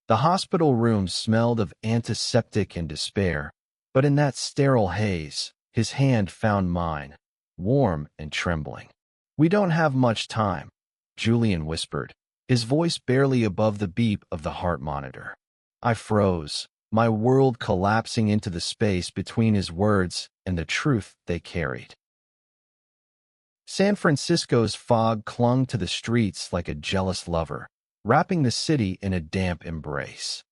The hospital room smelled of antiseptic and despair, but in that sterile haze, his hand found mine, warm and trembling. "We don't have much time," Julian whispered, his voice barely above the beep of the heart monitor. I froze, my world collapsing into the space between his words and the truth they carried. San Francisco's fog clung to the streets like a jealous lover, wrapping the city in a damp embrace.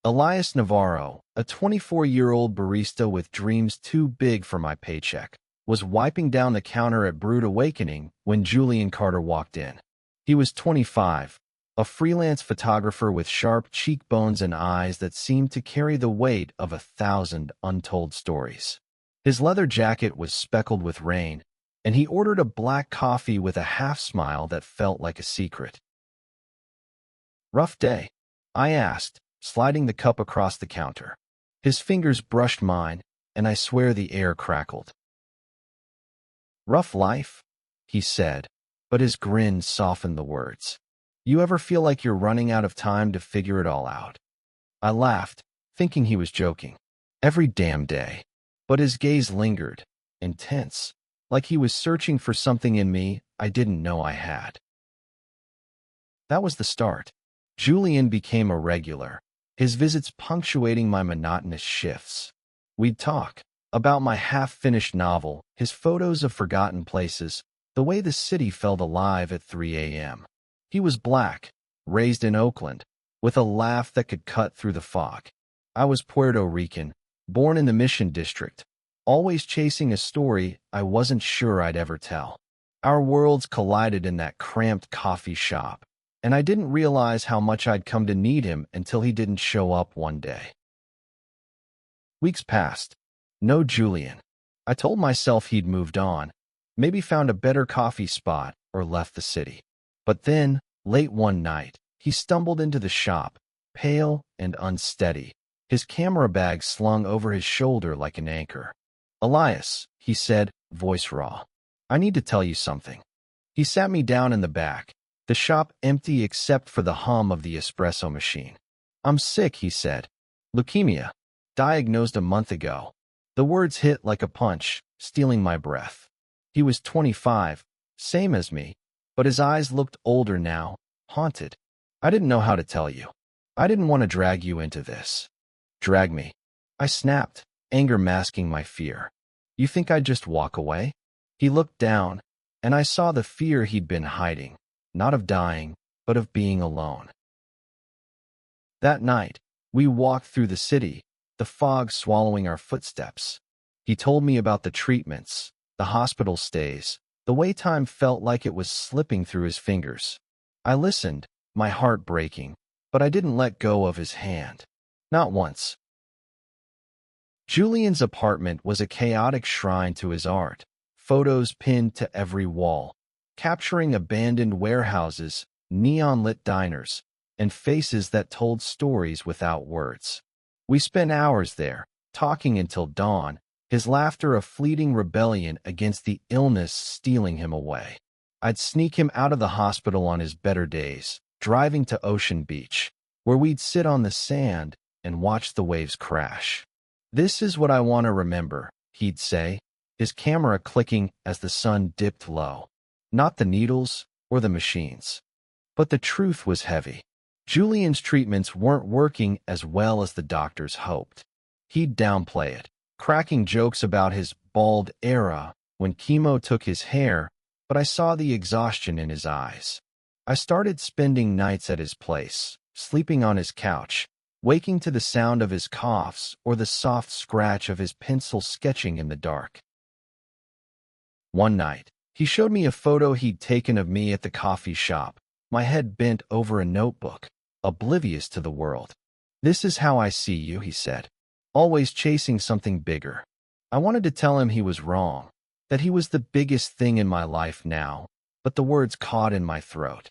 Elias Navarro, a 24-year-old barista with dreams too big for my paycheck, was wiping down the counter at Brewed Awakening when Julian Carter walked in. He was 25, a freelance photographer with sharp cheekbones and eyes that seemed to carry the weight of 1,000 untold stories. His leather jacket was speckled with rain, and he ordered a black coffee with a half-smile that felt like a secret. "Rough day?" I asked, sliding the cup across the counter. His fingers brushed mine, and I swear the air crackled. "Rough life?" he said, but his grin softened the words. "You ever feel like you're running out of time to figure it all out?" I laughed, thinking he was joking. "Every damn day." But his gaze lingered, intense, like he was searching for something in me I didn't know I had. That was the start. Julian became a regular, his visits punctuating my monotonous shifts. We'd talk about my half-finished novel, his photos of forgotten places, the way the city felt alive at 3 a.m. He was black, raised in Oakland, with a laugh that could cut through the fog. I was Puerto Rican, born in the Mission District, always chasing a story I wasn't sure I'd ever tell. Our worlds collided in that cramped coffee shop, and I didn't realize how much I'd come to need him until he didn't show up one day. Weeks passed. No Julian. I told myself he'd moved on, maybe found a better coffee spot or left the city. But then, late one night, he stumbled into the shop, pale and unsteady, his camera bag slung over his shoulder like an anchor. "Elias," he said, voice raw, "I need to tell you something." He sat me down in the back, the shop empty except for the hum of the espresso machine. "I'm sick," he said. "Leukemia. Diagnosed a month ago." The words hit like a punch, stealing my breath. He was 25, same as me, but his eyes looked older now, haunted. "I didn't know how to tell you. I didn't want to drag you into this." "Drag me?" I snapped, anger masking my fear. "You think I'd just walk away?" He looked down, and I saw the fear he'd been hiding, not of dying, but of being alone. That night, we walked through the city, the fog swallowing our footsteps. He told me about the treatments, the hospital stays, the way time felt like it was slipping through his fingers. I listened, my heart breaking, but I didn't let go of his hand. Not once. Julian's apartment was a chaotic shrine to his art, photos pinned to every wall, capturing abandoned warehouses, neon-lit diners, and faces that told stories without words. We spent hours there, talking until dawn, his laughter a fleeting rebellion against the illness stealing him away. I'd sneak him out of the hospital on his better days, driving to Ocean Beach, where we'd sit on the sand and watch the waves crash. "This is what I want to remember," he'd say, his camera clicking as the sun dipped low. Not the needles or the machines. But the truth was heavy. Julian's treatments weren't working as well as the doctors hoped. He'd downplay it, cracking jokes about his bald era when chemo took his hair, but I saw the exhaustion in his eyes. I started spending nights at his place, sleeping on his couch, waking to the sound of his coughs or the soft scratch of his pencil sketching in the dark. One night, he showed me a photo he'd taken of me at the coffee shop, my head bent over a notebook, oblivious to the world. "This is how I see you," he said, always chasing something bigger. I wanted to tell him he was wrong, that he was the biggest thing in my life now, but the words caught in my throat.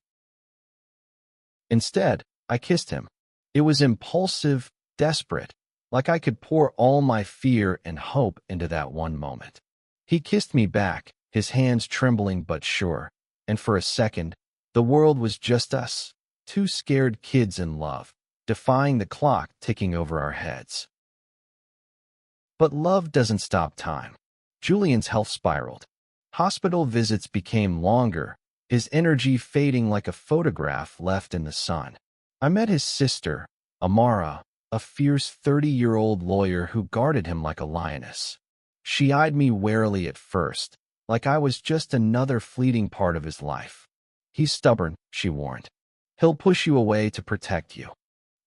Instead, I kissed him. It was impulsive, desperate, like I could pour all my fear and hope into that one moment. He kissed me back, his hands trembling but sure, and for a second, the world was just us, two scared kids in love. defying the clock ticking over our heads. But love doesn't stop time. Julian's health spiraled. Hospital visits became longer, his energy fading like a photograph left in the sun. I met his sister, Amara, a fierce 30-year-old lawyer who guarded him like a lioness. She eyed me warily at first, like I was just another fleeting part of his life. "He's stubborn," she warned. "He'll push you away to protect you."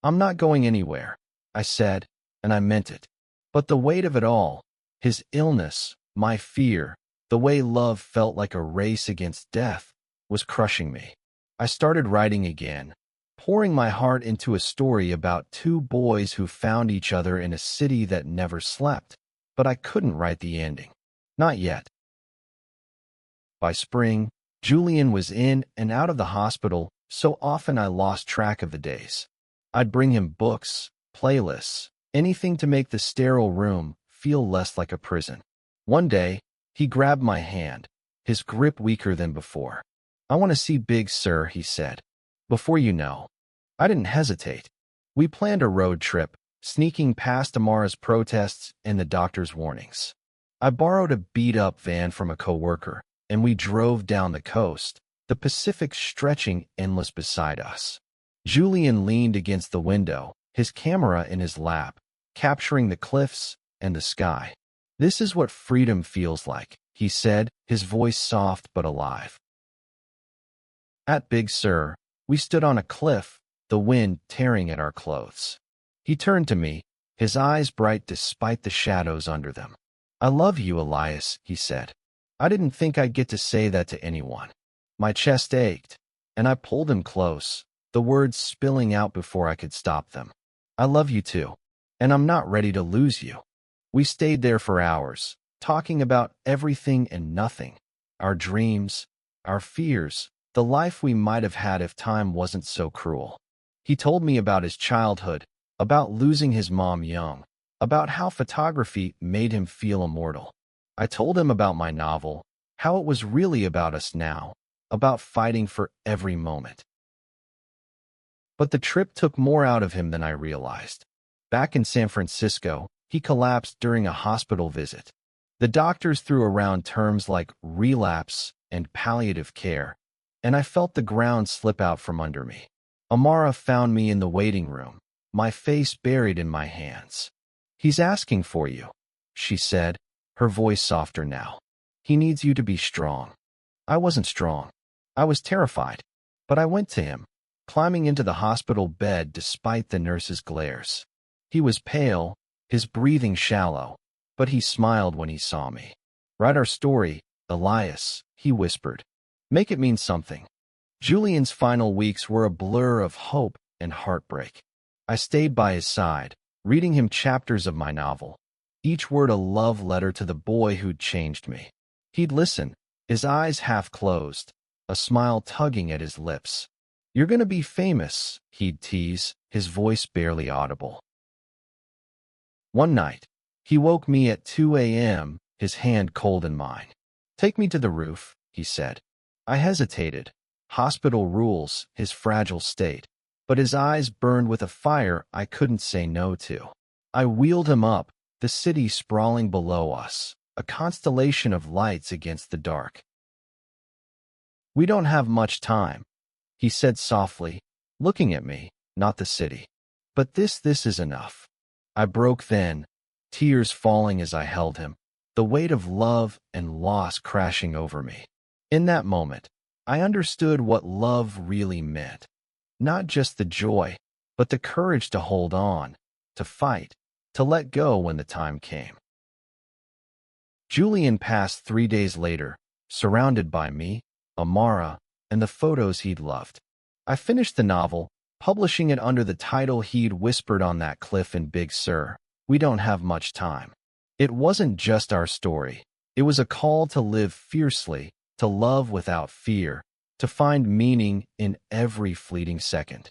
"I'm not going anywhere," I said, and I meant it. But the weight of it all, his illness, my fear, the way love felt like a race against death, was crushing me. I started writing again, pouring my heart into a story about two boys who found each other in a city that never slept. But I couldn't write the ending. Not yet. By spring, Julian was in and out of the hospital, so often I lost track of the days. I'd bring him books, playlists, anything to make the sterile room feel less like a prison. One day, he grabbed my hand, his grip weaker than before. "I want to see Big Sur," he said. Before you know. I didn't hesitate. We planned a road trip, sneaking past Amara's protests and the doctor's warnings. I borrowed a beat-up van from a coworker, and we drove down the coast, the Pacific stretching endless beside us. Julian leaned against the window, his camera in his lap, capturing the cliffs and the sky. "This is what freedom feels like," he said, his voice soft but alive. At Big Sur, we stood on a cliff, the wind tearing at our clothes. He turned to me, his eyes bright despite the shadows under them. "I love you, Elias," he said. I didn't think I'd get to say that to anyone. My chest ached, and I pulled him close, the words spilling out before I could stop them. "I love you too, and I'm not ready to lose you." We stayed there for hours, talking about everything and nothing, our dreams, our fears, the life we might have had if time wasn't so cruel. He told me about his childhood, about losing his mom young, about how photography made him feel immortal. I told him about my novel, how it was really about us now, about fighting for every moment. But the trip took more out of him than I realized. Back in San Francisco, he collapsed during a hospital visit. The doctors threw around terms like relapse and palliative care, and I felt the ground slip out from under me. Amara found me in the waiting room, my face buried in my hands. "He's asking for you," she said, her voice softer now. "He needs you to be strong." I wasn't strong. I was terrified, but I went to him, climbing into the hospital bed despite the nurse's glares. He was pale, his breathing shallow, but he smiled when he saw me. "Write our story, Elias," he whispered. "Make it mean something." Julian's final weeks were a blur of hope and heartbreak. I stayed by his side, reading him chapters of my novel, each word a love letter to the boy who'd changed me. He'd listen, his eyes half closed, a smile tugging at his lips. "You're gonna be famous," he'd tease, his voice barely audible. One night, he woke me at 2 a.m., his hand cold in mine. "Take me to the roof," he said. I hesitated. Hospital rules, his fragile state. But his eyes burned with a fire I couldn't say no to. I wheeled him up, the city sprawling below us, a constellation of lights against the dark. "We don't have much time," he said softly, looking at me, not the city. "But this is enough." I broke then, tears falling as I held him, the weight of love and loss crashing over me. In that moment, I understood what love really meant. Not just the joy, but the courage to hold on, to fight, to let go when the time came. Julian passed 3 days later, surrounded by me, Amara, and the photos he'd loved. I finished the novel, publishing it under the title he'd whispered on that cliff in Big Sur, "We don't have much time." It wasn't just our story. It was a call to live fiercely, to love without fear, to find meaning in every fleeting second.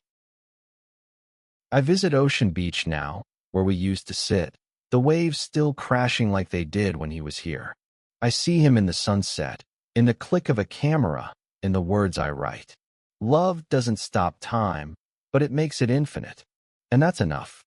I visit Ocean Beach now, where we used to sit, the waves still crashing like they did when he was here. I see him in the sunset, in the click of a camera, in the words I write. Love doesn't stop time, but it makes it infinite. And that's enough.